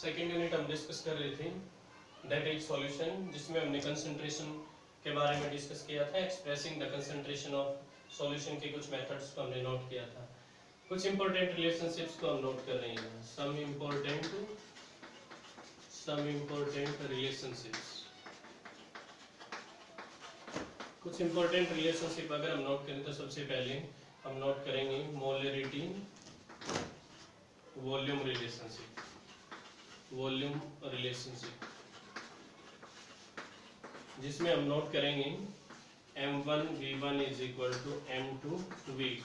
Second unit हम discuss कर रहे थे दैट इज सॉल्यूशन, जिसमें हमने कंसंट्रेशन के बारे में डिस्कस किया था। Expressing the concentration of solution के कुछ मेथड्स को हमने नोट किया था। कुछ इंपॉर्टेंट रिलेशनशिप्स को हम नोट कर रहे हैं। सम इम्पोर्टेंट रिलेशनशिप्स, कुछ इंपॉर्टेंट रिलेशनशिप अगर हम नोट करें तो सबसे पहले हम नोट करेंगे मोलरिटी वॉल्यूम रिलेशनशिप, जिसमें हम नोट करेंगे M1V1 is equal to M2V2।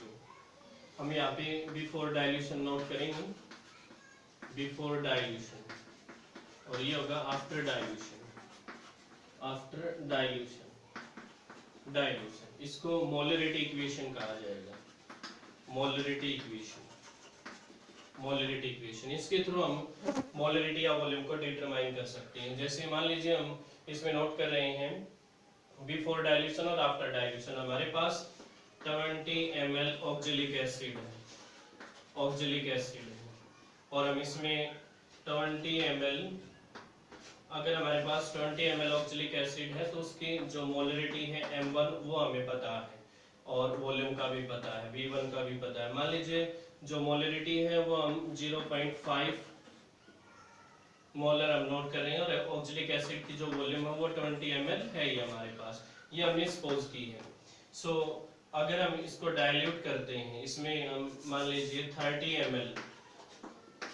हम यहाँ पे बिफोर डाइल्यूशन नोट करेंगे, बिफोर डाइल्यूशन, और ये होगा आफ्टर डाइल्यूशन। इसको मोलरिटी इक्वेशन कहा जाएगा। मोलरिटी इक्वेशन, इसके थ्रू हम मोलरिटी या वॉल्यूम को डिटरमाइन कर सकते हैं। जैसे मान लीजिए हम इसमें नोट कर रहे हैं बिफोर डाइल्यूशन और आफ्टर डाइल्यूशन। हमारे पास 20 ml ऑक्जेलिक एसिड है, और हम इसमें 20 ml, अगर हमारे पास 20 ml ऑक्जेलिक एसिड है तो उसकी जो मोलरिटी है M1 वो हमें पता है, और वॉल्यूम का भी पता है, V1 का भी पता है। मान लीजिए जो मोलरिटी है वो हम 0.5 मोलर हम नोट कर रहे हैं, और ऑक्जेलिक एसिड की जो वॉल्यूम है वो 20 ml है ही हमारे पास, ये हमने सपोज की है। सो अगर हम इसको डाइल्यूट करते हैं, इसमें हम मान लीजिए 30 ml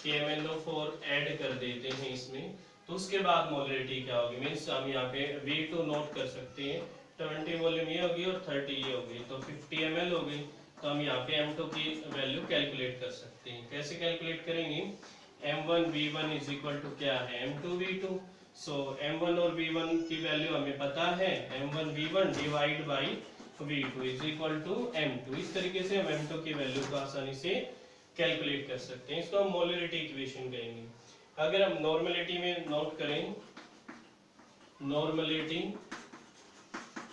KMnO4 ऐड कर देते हैं इसमें, तो उसके बाद मोलरिटी क्या होगी, मीन्स हम यहाँ पे V2 नोट कर सकते हैं। 20 वॉल्यूम ये होगी और 30 ये होगी, तो 50 ml हो गई। तो हम यहाँ पे M2 की वैल्यू कैलकुलेट कर सकते हैं। कैसे कैलकुलेट करेंगे, M1V1 इज इक्वल टू क्या है, M2V2। सो M1 और V1 की वैल्यू हमें पता है, M1V1 divide by V2 is equal to M2। इस तरीके से हम M2 की वैल्यू को आसानी से कैलकुलेट कर सकते हैं। इसको हम मोलरिटी इक्वेशन कहेंगे। अगर हम नॉर्मलिटी में नोट करें, नॉर्मलिटी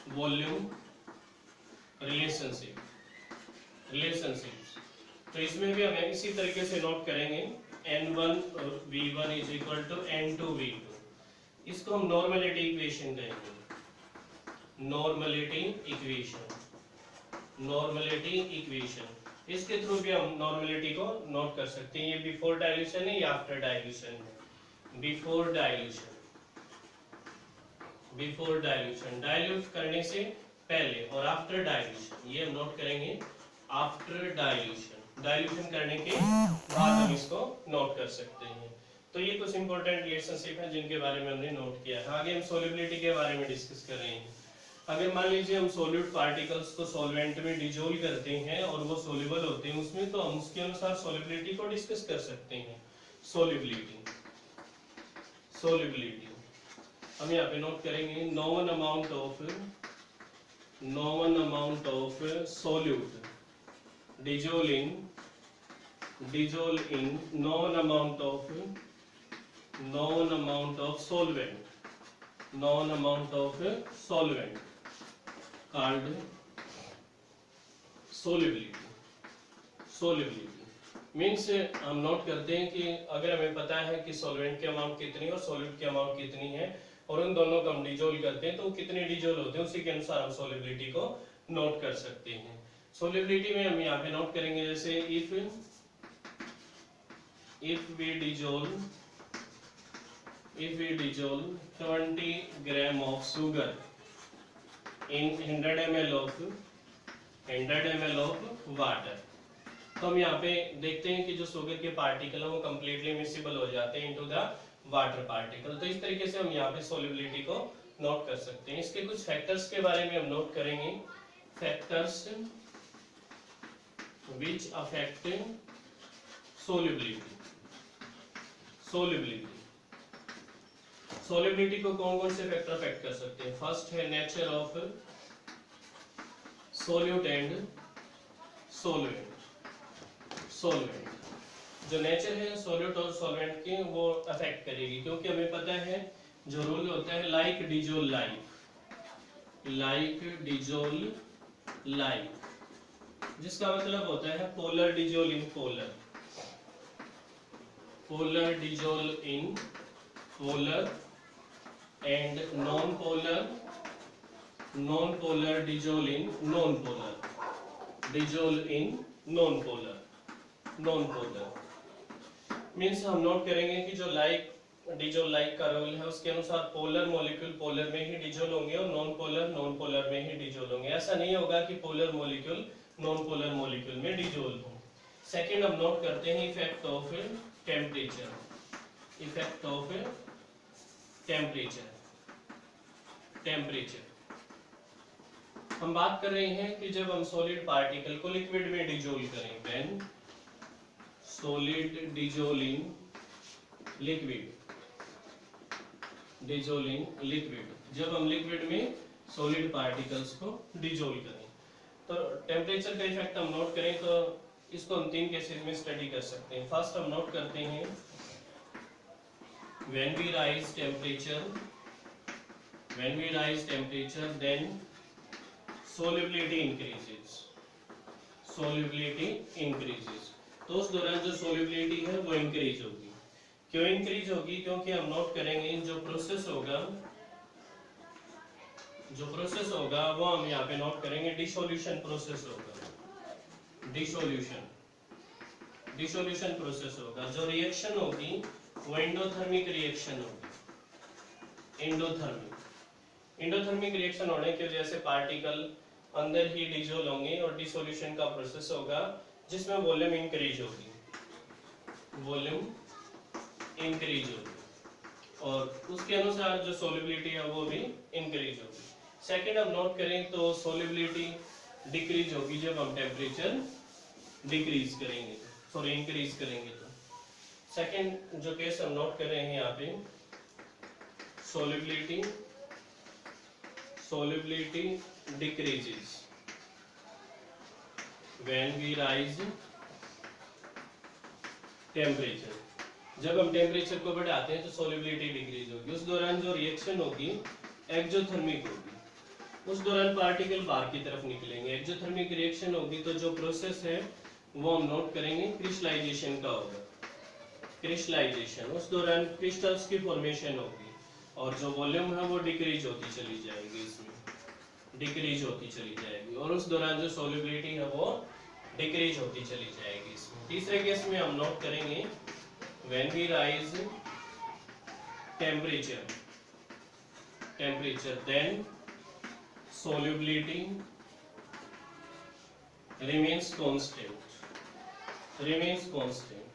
वॉल्यूम रिलेशनशिप्स, तो इसमें भी हम इसी तरीके से नोट करेंगे N1V1 is equal to N2V2। इसको हम नॉर्मलिटी इक्वेशन कहेंगे। नॉर्मलिटी इक्वेशन, इसके थ्रू भी हम नॉर्मलिटी को नोट कर सकते हैं। ये बिफोर डाइल्यूशन है या आफ्टर डाइल्यूशन है। बिफोर डाइल्यूशन डाइल्यूट करने से पहले, और आफ्टर डाइल्यूशन ये हम नोट करेंगे आफ्टर डाइल्यूशन करने के बाद हम इसको नोट कर सकते हैं। तो ये कुछ इंपॉर्टेंट रिलेशनशिप है जिनके बारे में हमने नोट किया है। आगे हम सॉल्युबिलिटी के बारे में डिस्कस कर रहे हैं। अगर मान लीजिए हम सॉल्यूट पार्टिकल्स को सॉल्वेंट में डिजोल्व करते हैं और वो सोल्यूबल होते हैं उसमें, तो हम उसके अनुसार सॉल्युबिलिटी को डिस्कस कर सकते हैं। सॉल्युबिलिटी हम यहाँ पे नोट करेंगे, known amount of solute dissolve in known amount of solvent called solubility means हम नोट करते हैं कि अगर हमें पता है कि सॉल्वेंट की अमाउंट कितनी है और सॉल्यूट की अमाउंट कितनी है, और उन दोनों को हम डिजोल्व करते हैं तो कितने डिजोल्व होते हैं, उसी के अनुसार हम सॉल्युबिलिटी को नोट कर सकते हैं। सॉल्युबिलिटी में हम यहाँ पे नोट करेंगे, जैसे if we dissolve 20 gram of sugar in 100 ml of water, तो हम यहाँ पे देखते हैं कि जो शुगर के पार्टिकल है वो कंप्लीटली मिसिबल हो जाते हैं इनटू द वाटर पार्टिकल। तो इस तरीके से हम यहाँ पे सॉल्युबिलिटी को नोट कर सकते हैं। इसके कुछ फैक्टर्स के बारे में हम नोट करेंगे। फैक्टर्स which affect solubility को कौन कौन से फैक्टर अफेक्ट कर सकते हैं। फर्स्ट है nature of solute and solvent. जो नेचर है सोल्यूट और सॉल्वेंट के वो अफेक्ट करेगी, क्योंकि हमें पता है जो रूल होता है लाइक डिजोल्व लाइक, जिसका मतलब होता है polar dissolve in polar. polar dissolve in polar and non-polar dissolve in non-polar, dissolve in non-polar, non-polar means हम नोट करेंगे कि जो लाइक डिजोल लाइक का रूल है उसके अनुसार पोलर मॉलिक्यूल पोलर में ही डिजोल होंगे और नॉन पोलर में ही डिजोल होंगे। ऐसा नहीं होगा कि polar molecule non polar molecule में डिजोल हो। सेकंड हम नोट करते हैं effect of temperature, effect of temperature, temperature हम बात कर रहे हैं कि जब हम सॉलिड पार्टिकल को लिक्विड में डिजोल करें, when solid dissolve in liquid, dissolve in liquid, जब हम लिक्विड में सॉलिड पार्टिकल्स को डिजोल्व करें तो टेम्परेचर का इफेक्ट हम नोट करें तो इसको हम तीन केसेस में स्टडी कर सकते हैं। फर्स्ट हम नोट करते हैं when we rise temperature, when we rise temperature then solubility increases, solubility increases, तो उस दौरान जो सोल्युबिलिटी है वो इंक्रीज होगी। क्यों इंक्रीज होगी? क्योंकि हम नोट करेंगे जो प्रोसेस होगा, जो प्रोसेस होगा वो हम यहाँ पे नोट करेंगे डिसोल्यूशन प्रोसेस होगा, डिसोल्यूशन, डिसोल्यूशन प्रोसेस होगा। जो रिएक्शन होगी वो एंडोथर्मिक रिएक्शन होगी, एंडोथर्मिक, एंडोथर्मिक रिएक्शन होने की वजह से पार्टिकल अंदर ही डिसोल्व होंगे और डिसोल्यूशन का प्रोसेस होगा जिसमें वॉल्यूम इंक्रीज होगी, वॉल्यूम इंक्रीज होगी और उसके अनुसार जो सोल्युबिलिटी है वो भी इंक्रीज होगी। सेकंड हम नोट करें तो सोल्युबिलिटी डिक्रीज होगी जब हम टेम्परेचर डिक्रीज करेंगे, सॉरी इंक्रीज करेंगे तो। सेकंड जो केस हम नोट कर रहे हैं यहाँ पे solubility, solubility decreases when we rise temperature, जब हम टेम्परेचर को बढ़ाते हैं तो सोल्युबिलिटी डिक्रीज होगी। उस दौरान जो रिएक्शन होगी एक्सोथर्मिक होगी, उस दौरान पार्टिकल बाहर की तरफ निकलेंगे। एक्सोथर्मिक रिएक्शन होगी तो जो प्रोसेस है वो हम नोट करेंगे क्रिस्टलाइजेशन का होगा, क्रिस्टलाइजेशन, उस दौरान क्रिस्टल्स की फॉर्मेशन होगी और जो वॉल्यूम है वो डिक्रीज होती चली जाएगी, इसमें डिक्रीज होती चली जाएगी और उस दौरान जो सोल्युबिलिटी है वो डिक्रीज होती चली जाएगी इसमें। तीसरे केस में हम नोट करेंगे when we raise temperature, temperature then solubility remains constant, remains constant,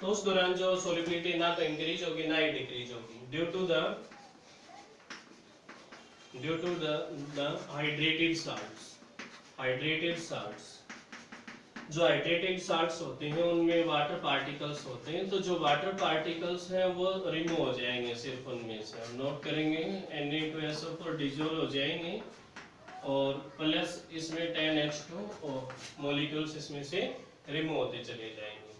तो उस दौरान जो सोल्युबिलिटी ना तो इंक्रीज होगी ना ही डिक्रीज होगी due to the hydrated salts, hydrated salts, जो हाइड्रेटेड साल्ट्स होते हैं उनमें वाटर पार्टिकल्स होते हैं तो जो वाटर पार्टिकल्स हैं वो रिमूव हो जाएंगे सिर्फ उनमें से। हम नोट करेंगे Na2SO4 डिसॉल्व हो जाएंगे और प्लस इसमें 10H2 और मॉलिक्यूल्स इसमें से रिमूव होते चले जाएंगे।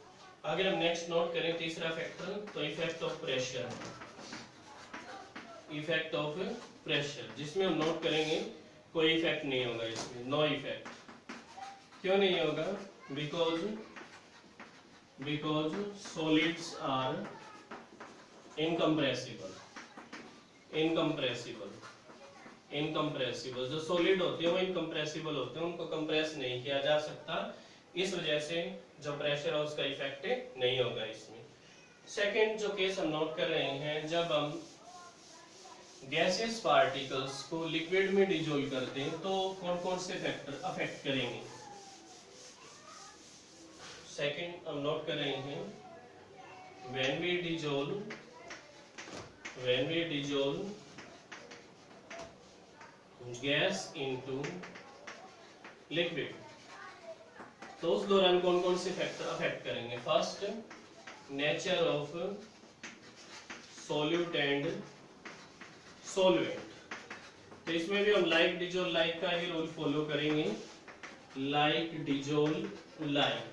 अगर हम नेक्स्ट नोट करें तीसरा फैक्टर तो effect of pressure, effect of pressure, जिसमें हम नोट करेंगे कोई इफेक्ट नहीं होगा इसमें, नो इफेक्ट। क्यों नहीं होगा? Because solids are incompressible, incompressible, incompressible, जो सॉलिड होते हैं वो इनकम्प्रेसिबल होते हैं, उनको कंप्रेस नहीं किया जा सकता, इस वजह से जो प्रेशर है उसका इफेक्ट नहीं होगा इसमें। सेकंड जो केस हम नोट कर रहे हैं जब हम गैसेस पार्टिकल्स को लिक्विड में डिसॉल्व करते हैं तो कौन कौन से फैक्टर अफेक्ट करेंगे। सेकंड हम नोट कर रहे हैं when we dissolve gas into liquid तो उस दौरान कौन कौन से फैक्टर अफेक्ट करेंगे। First nature of solute and solvent, तो इसमें भी हम लाइक डिजोल्व लाइक का ही रूल फॉलो करेंगे, लाइक डिजोल्व लाइक।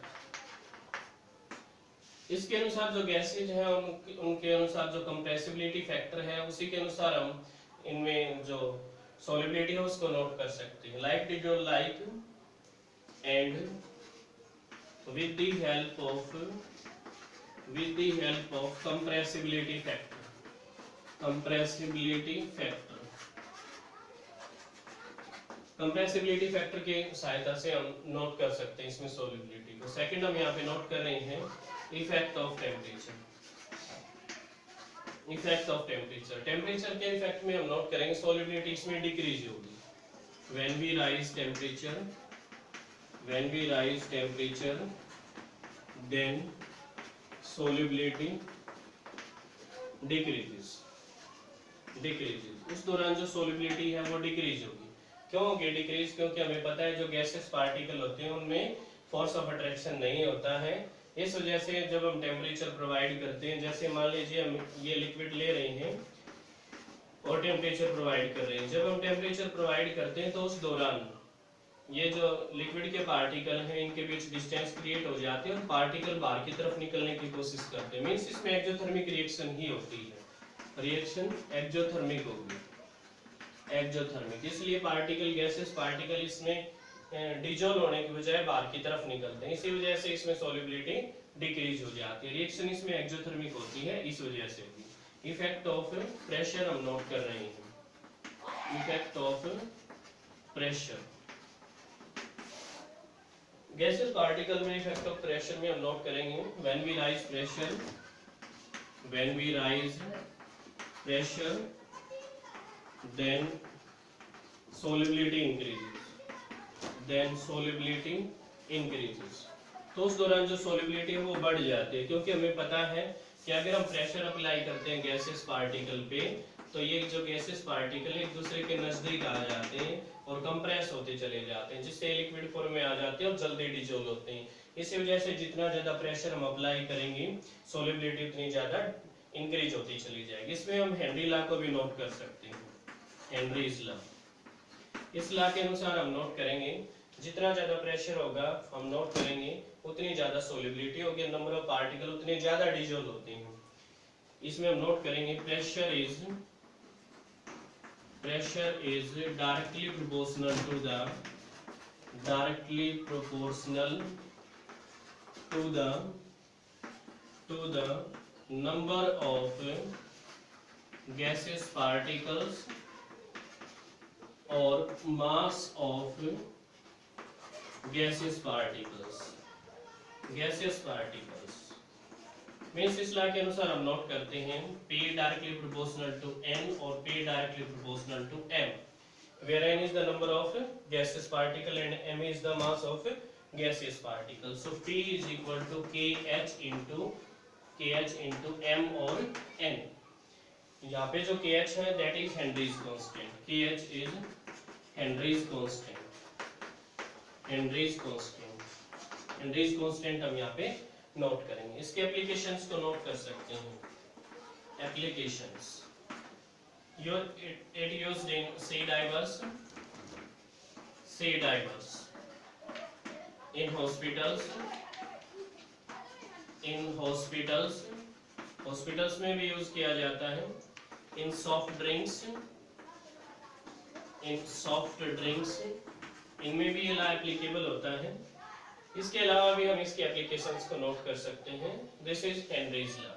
इसके अनुसार जो गैसेज है उनके अनुसार जो कंप्रेसिबिलिटी फैक्टर है उसी के अनुसार हम इनमें जो सॉल्युबिलिटी है उसको नोट कर सकते हैं। Like dissolve like and with the help of with the help of compressibility factor. Compressibility factor, compressibility factor के सहायता से हम नोट कर सकते हैं इसमें सोल्युबिलिटी को। सेकंड हम यहाँ पे नोट कर रहे हैं effect of temperature. Effect of temperature, temperature के इफेक्ट में हम नोट करेंगे सोल्युबिलिटी इसमें डिक्रीज होगी। When we raise temperature, when we raise temperature then solubility decreases, decreases. उस दौरान जो सोल्युबिलिटी है वो डिक्रीज होगी। क्यों होगी डिक्रीज? क्योंकि हमें पता है जो गैसेस पार्टिकल होते हैं उनमें फोर्स ऑफ अट्रैक्शन नहीं होता है। इस वजह से जब हम टेम्परेचर प्रोवाइड करते हैं, जैसे मान लीजिए हम ये लिक्विड ले रहे हैं और टेम्परेचर प्रोवाइड कर रहे हैं, जब हम टेम्परेचर प्रोवाइड करते हैं तो उस दौरान ये जो लिक्विड के पार्टिकल हैं इनके बीच डिस्टेंस क्रिएट हो जाती है और पार्टिकल बाहर की तरफ निकलने की कोशिश करते हैं। मींस इसमें एक्सोथर्मिक रिएक्शन ही होती है, रिएक्शन एक्सोथर्मिक होगी, एक्सोथर्मिक। इसलिए पार्टिकल गैसेस पार्टिकल इसमें डिजोल्व होने की बजाय बाहर की तरफ निकलते हैं, इसी वजह से इसमें सोल्युबिलिटी डिक्रीज हो जाती है। रिएक्शन इसमें एक्सोथर्मिक होती है इस वजह से भी। इफेक्ट ऑफ प्रेशर हम नोट कर रहे हैं, effect of pressure. Gases particle में इफेक्ट ऑफ प्रेशर में हम नोट करेंगे when we raise pressure, when we raise pressure then solubility increases, then solubility increases। तो उस दौरान जो solubility है वो बढ़ जाती है, क्योंकि हमें पता है कि अगर हम प्रेशर अप्लाई करते हैं गैसेस पार्टिकल पे तो ये जो गैसेस पार्टिकल एक दूसरे के नजदीक आ जाते हैं और कंप्रेस होते चले जाते हैं, जिससे लिक्विड फॉर्म में आ जाते हैं और जल्दी डिसॉल्व होते हैं। इसी वजह से जितना ज्यादा प्रेशर हम अप्लाई करेंगे solubility उतनी ज्यादा इंक्रीज होती चली जाएगी। इसमें हम हेनरी लॉ को भी नोट कर सकते हैं, हेनरीज लॉ। इस लॉ के अनुसार हम नोट करेंगे जितना ज्यादा प्रेशर होगा हम नोट करेंगे उतनी ज्यादा सोल्युबिलिटी होगी, नंबर ऑफ पार्टिकल उतने ज्यादा डिसॉल्व होते हैं। इसमें हम नोट करेंगे pressure is directly proportional to the, directly proportional to the number of gaseous particles और mass of gaseous particles, gaseous particles means इस लॉ के अनुसार हम नोट करते हैं P directly proportional to N और P directly proportional to M, where N is the number of gaseous particle and M is the mass of gaseous particle. So P is equal to KH into M और N। यहाँ पे जो KH है that is Henry's constant, KH is Henry's constant, Henry's constant, Henry's constant हम यहाँ पे note करेंगे। इसके एप्लीकेशंस को नोट कर सकते हैं। Applications it used in sea divers, in hospitals में भी यूज किया जाता है, in soft drinks, इनमें भी ये लॉ एप्लीकेबल होता है। इसके अलावा भी हम इसके एप्लीकेशंस को नोट कर सकते हैं। This is Henry's law.